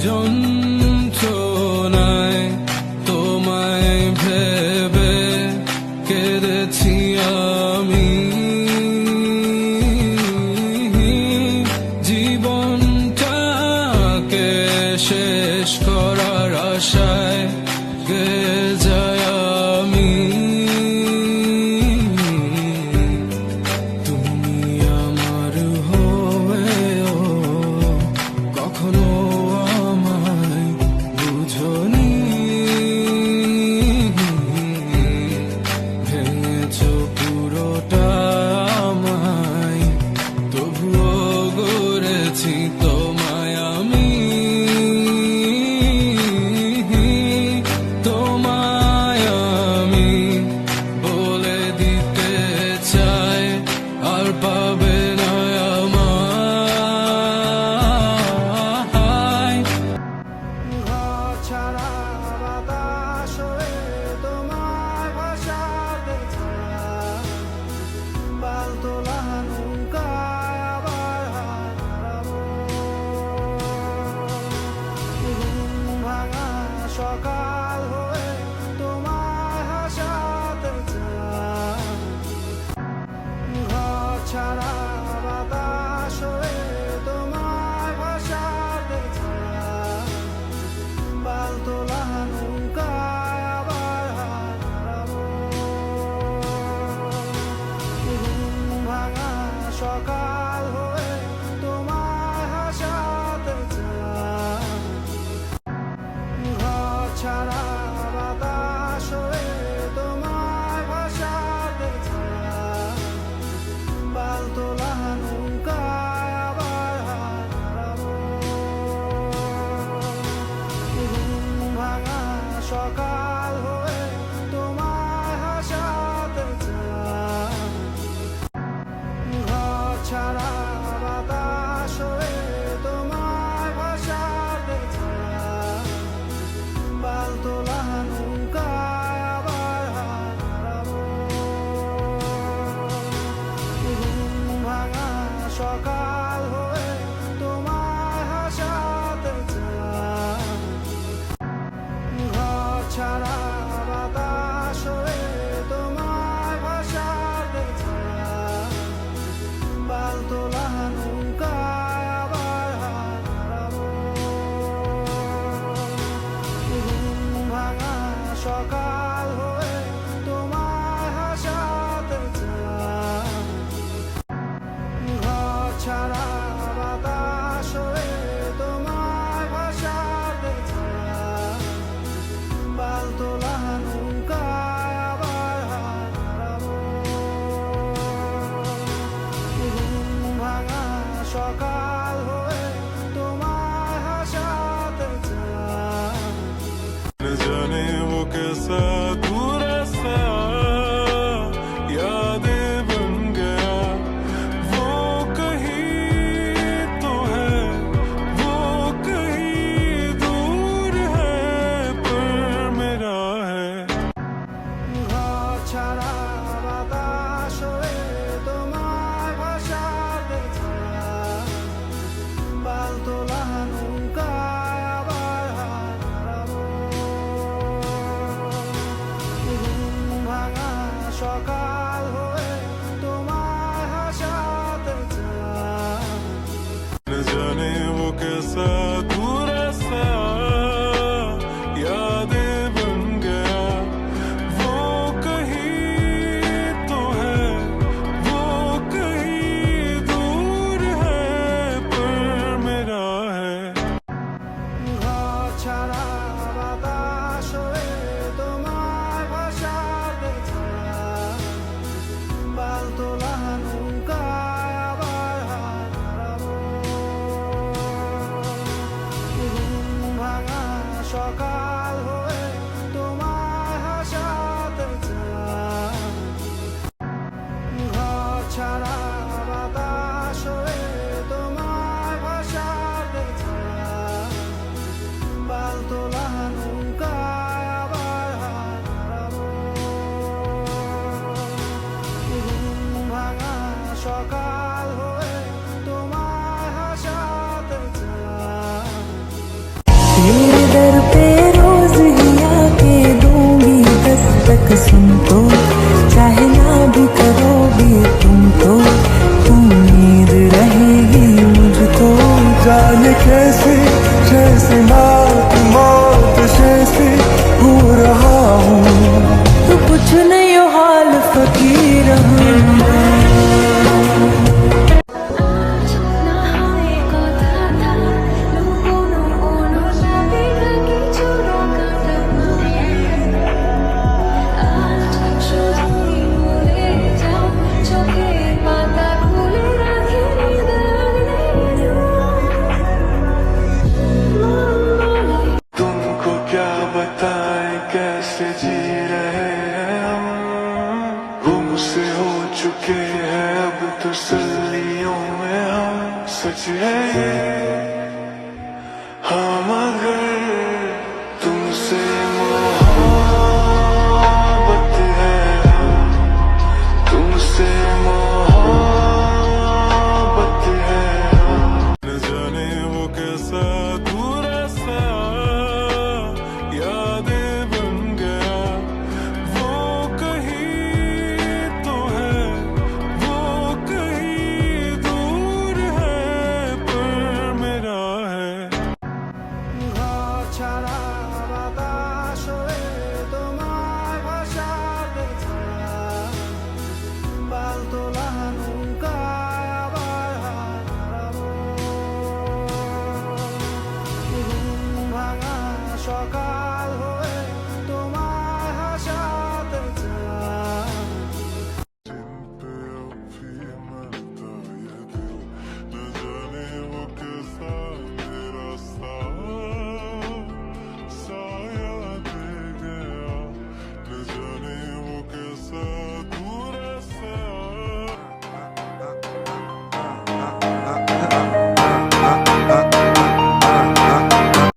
যন্ত্রণায় তোমায় ভেবে কেঁদেছি আমি। জীবনটাকে শেষ করার আশায় গেয়ে যাই আমি। তুমি আমার হয়েও কখনো আমায় বুঝোনি। ভেঙেছো পুরোটা আমায়, তবুও গড়েছি তোমায় আমি। তোমার कसम तो चाहे ना भी करोगे तुम तो उम्मीद रहेगी मुझको। जाने कैसे जैसे नाक मौत जैसे हो रहा हूँ। तो कुछ नहीं हो हाल फकीर हूँ मैं। तुमको क्या बताएं कैसे जी रहे हैं हम, गुमसे हो चुके हैं अब तसल्लियों में हम। सच है ये हाँ, मगर तुमसे मोहब्बत है, तुमसे मोहब्बत है। न जाने वो कैसा अधूरा सा यादें बन गया, वो कहीं तो है, वो कहीं दूर है, पर मेरा है। ঘর ছাড়া বাতাস হয়ে তোমার ভাষাতে ছাড়া পাল তোলা নৌকায় আবার হারাবো। ঘুম ভাঙা সকাল